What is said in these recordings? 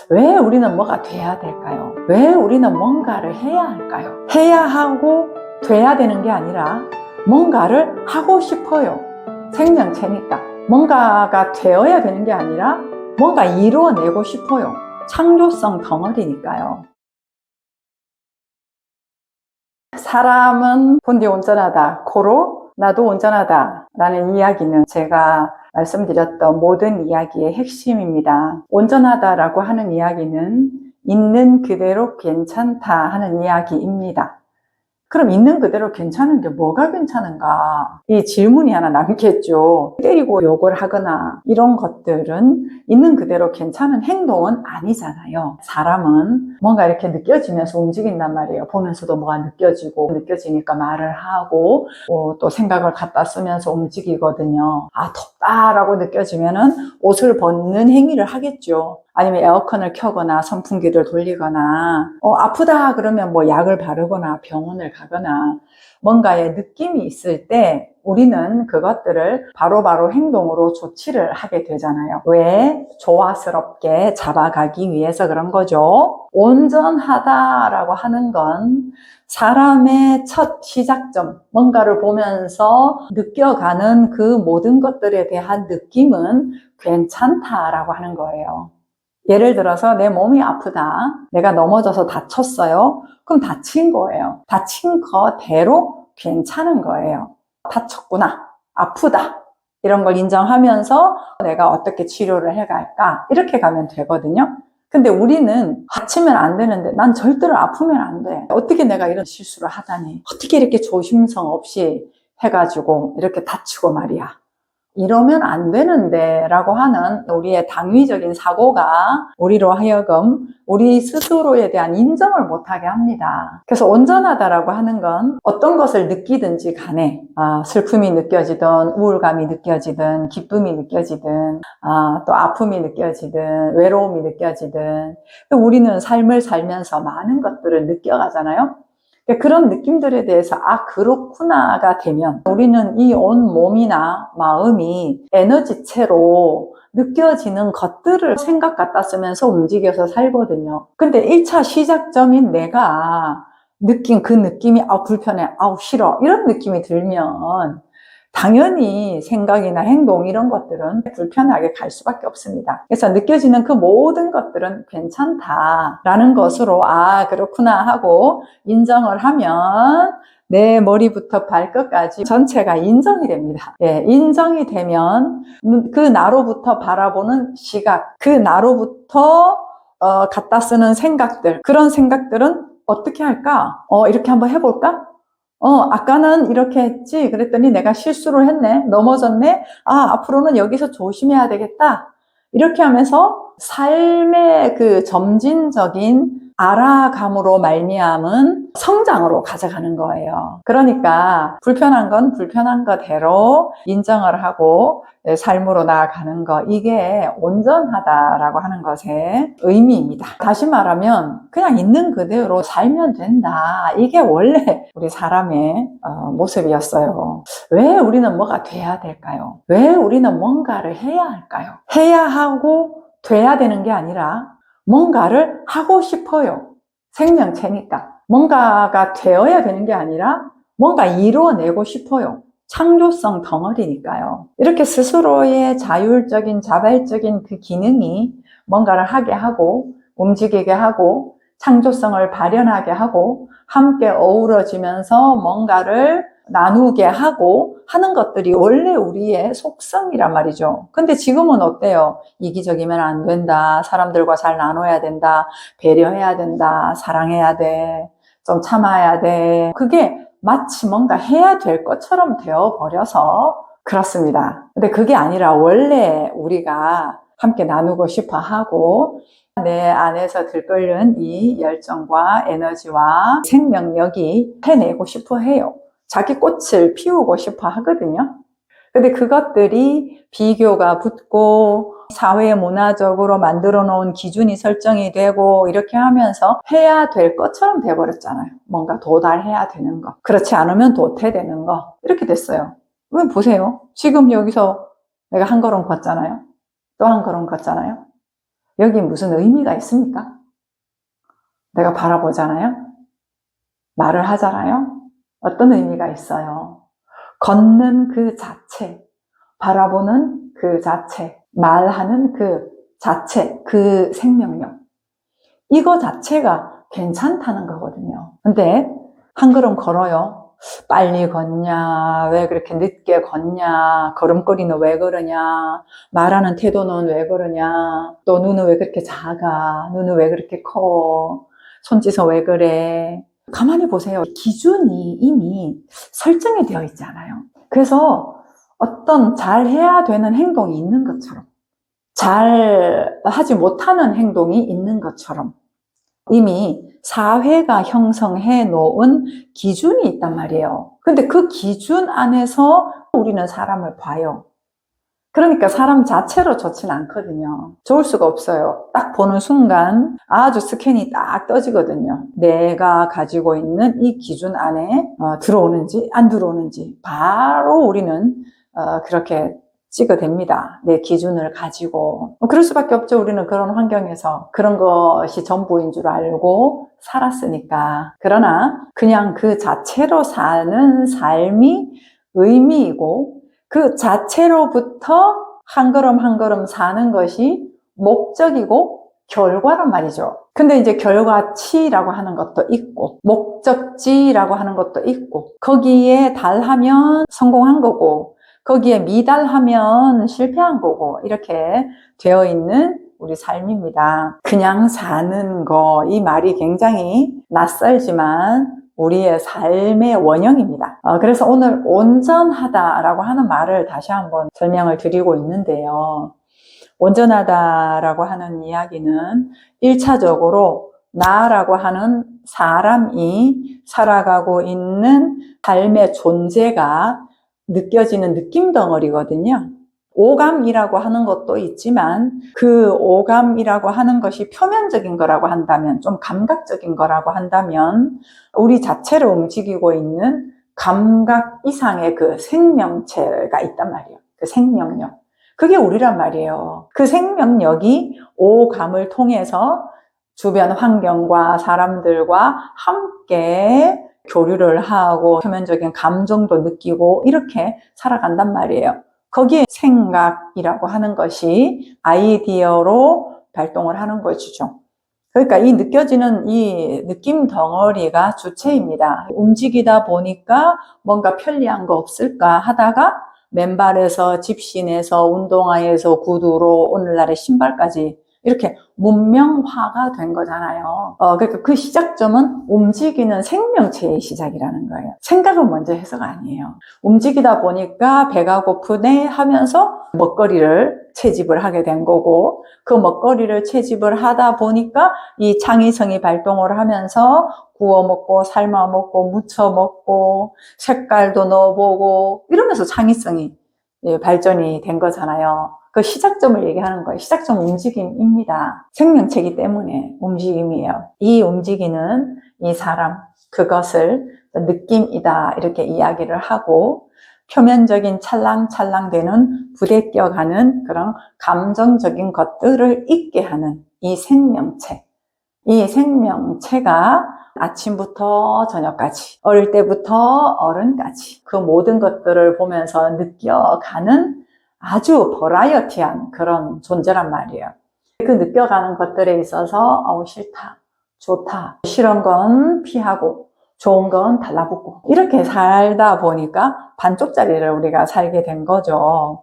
왜 우리는 뭐가 돼야 될까요? 왜 우리는 뭔가를 해야 할까요? 해야 하고 돼야 되는 게 아니라 뭔가를 하고 싶어요. 생명체니까. 뭔가가 되어야 되는 게 아니라 뭔가 이루어내고 싶어요. 창조성 덩어리니까요. 사람은 본디 온전하다. 고로 나도 온전하다. 라는 이야기는 제가 말씀드렸던 모든 이야기의 핵심입니다. 온전하다라고 하는 이야기는 있는 그대로 괜찮다 하는 이야기입니다. 그럼 있는 그대로 괜찮은 게 뭐가 괜찮은가? 이 질문이 하나 남겠죠. 때리고 욕을 하거나 이런 것들은 있는 그대로 괜찮은 행동은 아니잖아요. 사람은 뭔가 이렇게 느껴지면서 움직인단 말이에요. 보면서도 뭐가 느껴지니까 말을 하고 또 생각을 갖다 쓰면서 움직이거든요. 아, 덥다라고 느껴지면은 옷을 벗는 행위를 하겠죠. 아니면 에어컨을 켜거나 선풍기를 돌리거나 아프다 그러면 뭐 약을 바르거나 병원을 가거나 뭔가의 느낌이 있을 때 우리는 그것들을 바로바로 행동으로 조치를 하게 되잖아요. 왜? 조화스럽게 잡아가기 위해서 그런 거죠. 온전하다라고 하는 건 사람의 첫 시작점, 뭔가를 보면서 느껴가는 그 모든 것들에 대한 느낌은 괜찮다라고 하는 거예요. 예를 들어서 내 몸이 아프다. 내가 넘어져서 다쳤어요. 그럼 다친 거예요. 다친 거대로 괜찮은 거예요. 다쳤구나. 아프다. 이런 걸 인정하면서 내가 어떻게 치료를 해갈까? 이렇게 가면 되거든요. 근데 우리는 다치면 안 되는데 난 절대로 아프면 안 돼. 어떻게 내가 이런 실수를 하다니. 어떻게 이렇게 조심성 없이 해가지고 이렇게 다치고 말이야. 이러면 안 되는데 라고 하는 우리의 당위적인 사고가 우리로 하여금 우리 스스로에 대한 인정을 못하게 합니다. 그래서 온전하다라고 하는 건 어떤 것을 느끼든지 간에 슬픔이 느껴지든 우울감이 느껴지든 기쁨이 느껴지든 또 아픔이 느껴지든 외로움이 느껴지든 우리는 삶을 살면서 많은 것들을 느껴가잖아요. 그런 느낌들에 대해서 그렇구나가 되면 우리는 이 온 몸이나 마음이 에너지체로 느껴지는 것들을 생각 갖다 쓰면서 움직여서 살거든요. 근데 1차 시작점인 내가 느낀 그 느낌이 불편해, 싫어 이런 느낌이 들면 당연히 생각이나 행동 이런 것들은 불편하게 갈 수밖에 없습니다. 그래서 느껴지는 그 모든 것들은 괜찮다라는 것으로 그렇구나 하고 인정을 하면 내 머리부터 발끝까지 전체가 인정이 됩니다. 인정이 되면 그 나로부터 바라보는 시각, 그 나로부터 갖다 쓰는 생각들, 그런 생각들은 어떻게 할까? 이렇게 한번 해볼까? 아까는 이렇게 했지. 그랬더니 내가 실수를 했네. 넘어졌네. 앞으로는 여기서 조심해야 되겠다. 이렇게 하면서 삶의 그 점진적인 알아감으로 말미암은 성장으로 가져가는 거예요. 그러니까 불편한 건 불편한 거대로 인정을 하고 삶으로 나아가는 거, 이게 온전하다라고 하는 것의 의미입니다. 다시 말하면 그냥 있는 그대로 살면 된다. 이게 원래 우리 사람의 모습이었어요. 왜 우리는 뭐가 돼야 될까요? 왜 우리는 뭔가를 해야 할까요? 해야 하고 돼야 되는 게 아니라 뭔가를 하고 싶어요. 생명체니까. 뭔가가 되어야 되는 게 아니라 뭔가 이루어내고 싶어요. 창조성 덩어리니까요. 이렇게 스스로의 자율적인 자발적인 그 기능이 뭔가를 하게 하고 움직이게 하고 창조성을 발현하게 하고 함께 어우러지면서 뭔가를 나누게 하고 하는 것들이 원래 우리의 속성이란 말이죠. 근데 지금은 어때요? 이기적이면 안 된다. 사람들과 잘 나눠야 된다. 배려해야 된다. 사랑해야 돼. 좀 참아야 돼. 그게 마치 뭔가 해야 될 것처럼 되어버려서 그렇습니다. 근데 그게 아니라 원래 우리가 함께 나누고 싶어 하고 내 안에서 들끓는 이 열정과 에너지와 생명력이 해내고 싶어 해요. 자기 꽃을 피우고 싶어 하거든요. 근데 그것들이 비교가 붙고 사회 문화적으로 만들어 놓은 기준이 설정이 되고 이렇게 하면서 해야 될 것처럼 돼버렸잖아요. 뭔가 도달해야 되는 거. 그렇지 않으면 도태되는 거. 이렇게 됐어요. 왜 보세요. 지금 여기서 내가 한 걸음 걷잖아요. 또 한 걸음 걷잖아요. 여기 무슨 의미가 있습니까? 내가 바라보잖아요. 말을 하잖아요. 어떤 의미가 있어요? 걷는 그 자체, 바라보는 그 자체, 말하는 그 자체, 그 생명력. 이거 자체가 괜찮다는 거거든요. 근데 한 걸음 걸어요. 빨리 걷냐, 왜 그렇게 늦게 걷냐, 걸음걸이는 왜 그러냐, 말하는 태도는 왜 그러냐, 또 눈은 왜 그렇게 작아, 눈은 왜 그렇게 커, 손짓은 왜 그래. 가만히 보세요. 기준이 이미 설정이 되어 있잖아요. 그래서 어떤 잘 해야 되는 행동이 있는 것처럼, 잘 하지 못하는 행동이 있는 것처럼 이미 사회가 형성해 놓은 기준이 있단 말이에요. 근데 그 기준 안에서 우리는 사람을 봐요. 그러니까 사람 자체로 좋진 않거든요. 좋을 수가 없어요. 딱 보는 순간 아주 스캔이 딱 떠지거든요. 내가 가지고 있는 이 기준 안에 들어오는지 안 들어오는지 바로 우리는 그렇게 찍어댑니다. 내 기준을 가지고. 그럴 수밖에 없죠. 우리는 그런 환경에서 그런 것이 전부인 줄 알고 살았으니까. 그러나 그냥 그 자체로 사는 삶이 의미이고 그 자체로부터 한 걸음 한 걸음 사는 것이 목적이고 결과란 말이죠. 근데 이제 결과치라고 하는 것도 있고 목적지라고 하는 것도 있고 거기에 달하면 성공한 거고 거기에 미달하면 실패한 거고 이렇게 되어 있는 우리 삶입니다. 그냥 사는 거, 이 말이 굉장히 낯설지만 우리의 삶의 원형입니다. 그래서 오늘 온전하다라고 하는 말을 다시 한번 설명을 드리고 있는데요. 온전하다라고 하는 이야기는 1차적으로 나라고 하는 사람이 살아가고 있는 삶의 존재가 느껴지는 느낌 덩어리거든요. 오감이라고 하는 것도 있지만 그 오감이라고 하는 것이 표면적인 거라고 한다면, 좀 감각적인 거라고 한다면 우리 자체를 움직이고 있는 감각 이상의 그 생명체가 있단 말이에요. 그 생명력. 그게 우리란 말이에요. 그 생명력이 오감을 통해서 주변 환경과 사람들과 함께 교류를 하고 표면적인 감정도 느끼고 이렇게 살아간단 말이에요. 거기에 생각이라고 하는 것이 아이디어로 발동을 하는 것이죠. 그러니까 이 느껴지는 이 느낌 덩어리가 주체입니다. 움직이다 보니까 뭔가 편리한 거 없을까 하다가 맨발에서 집신에서 운동화에서 구두로 오늘날의 신발까지 이렇게 문명화가 된 거잖아요. 그러니까 그 시작점은 움직이는 생명체의 시작이라는 거예요. 생각은 먼저 해서가 아니에요. 움직이다 보니까 배가 고프네 하면서 먹거리를 채집을 하게 된 거고 그 먹거리를 채집을 하다 보니까 이 창의성이 발동을 하면서 구워 먹고 삶아 먹고 무쳐 먹고 색깔도 넣어보고 이러면서 창의성이 발전이 된 거잖아요. 그 시작점을 얘기하는 거예요. 시작점 움직임입니다. 생명체이기 때문에 움직임이에요. 이 움직이는 이 사람, 그것을 느낌이다 이렇게 이야기를 하고 표면적인 찰랑찰랑 되는 부대껴가는 그런 감정적인 것들을 있게 하는 이 생명체. 이 생명체가 아침부터 저녁까지, 어릴 때부터 어른까지 그 모든 것들을 보면서 느껴가는 아주 버라이어티한 그런 존재란 말이에요. 그 느껴가는 것들에 있어서 싫다, 좋다, 싫은 건 피하고 좋은 건 달라붙고 이렇게 살다 보니까 반쪽짜리를 우리가 살게 된 거죠.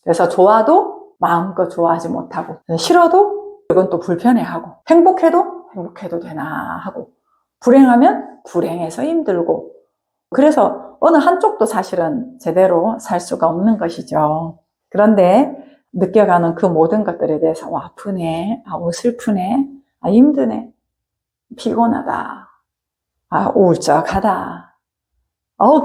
그래서 좋아도 마음껏 좋아하지 못하고 싫어도 이건 또 불편해하고 행복해도 되나 하고 불행하면 불행해서 힘들고 그래서 어느 한쪽도 사실은 제대로 살 수가 없는 것이죠. 그런데 느껴가는 그 모든 것들에 대해서 아프네, 슬프네, 힘드네, 피곤하다, 우울적하다,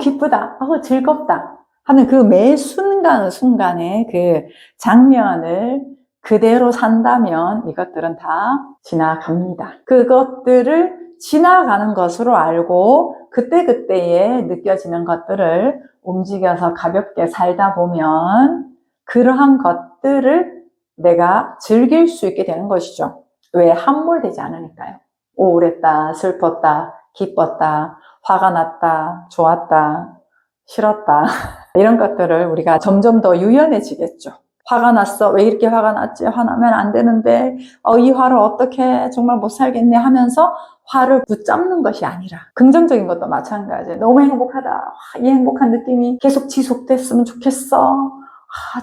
기쁘다, 즐겁다 하는 그 매 순간순간의 그 장면을 그대로 산다면 이것들은 다 지나갑니다. 그것들을 지나가는 것으로 알고 그때그때에 느껴지는 것들을 움직여서 가볍게 살다 보면 그러한 것들을 내가 즐길 수 있게 되는 것이죠. 왜? 함몰되지 않으니까요. 우울했다, 슬펐다, 기뻤다, 화가 났다, 좋았다, 싫었다. 이런 것들을 우리가 점점 더 유연해지겠죠. 화가 났어. 왜 이렇게 화가 났지? 화나면 안 되는데, 이 화를 어떻게 정말 못 살겠네 하면서 화를 붙잡는 것이 아니라 긍정적인 것도 마찬가지예요. 너무 행복하다. 이 행복한 느낌이 계속 지속됐으면 좋겠어.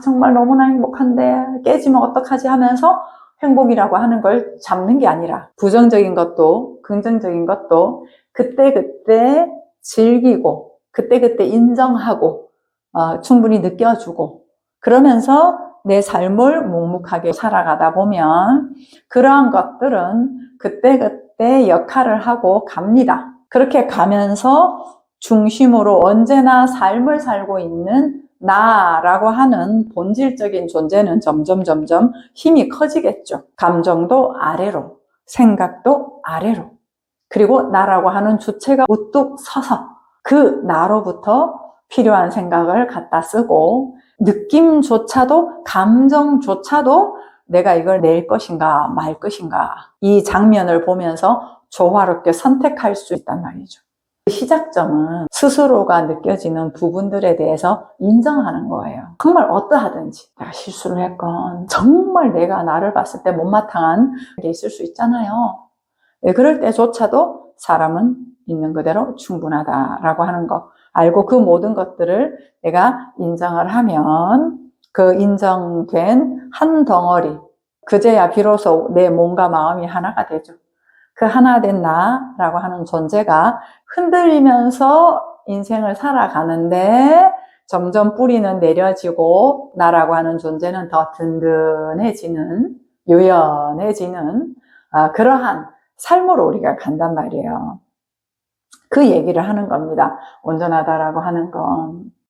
정말 너무나 행복한데 깨지면 어떡하지 하면서 행복이라고 하는 걸 잡는 게 아니라 부정적인 것도 긍정적인 것도 그때그때 즐기고 그때그때 인정하고 충분히 느껴주고 그러면서 내 삶을 묵묵하게 살아가다 보면 그러한 것들은 그때그때 역할을 하고 갑니다. 그렇게 가면서 중심으로 언제나 삶을 살고 있는 나라고 하는 본질적인 존재는 점점 힘이 커지겠죠. 감정도 아래로, 생각도 아래로. 그리고 나라고 하는 주체가 우뚝 서서 그 나로부터 필요한 생각을 갖다 쓰고 느낌조차도 감정조차도 내가 이걸 낼 것인가 말 것인가 이 장면을 보면서 조화롭게 선택할 수 있단 말이죠. 시작점은 스스로가 느껴지는 부분들에 대해서 인정하는 거예요. 정말 어떠하든지 내가 실수를 했건 정말 내가 나를 봤을 때 못마땅한 게 있을 수 있잖아요. 그럴 때조차도 사람은 있는 그대로 충분하다라고 하는 거 알고 그 모든 것들을 내가 인정을 하면 그 인정된 한 덩어리 그제야 비로소 내 몸과 마음이 하나가 되죠. 그 하나 된 나라고 하는 존재가 흔들리면서 인생을 살아가는데 점점 뿌리는 내려지고 나라고 하는 존재는 더 든든해지는 유연해지는 그러한 삶으로 우리가 간단 말이에요. 그 얘기를 하는 겁니다. 온전하다라고 하는 건.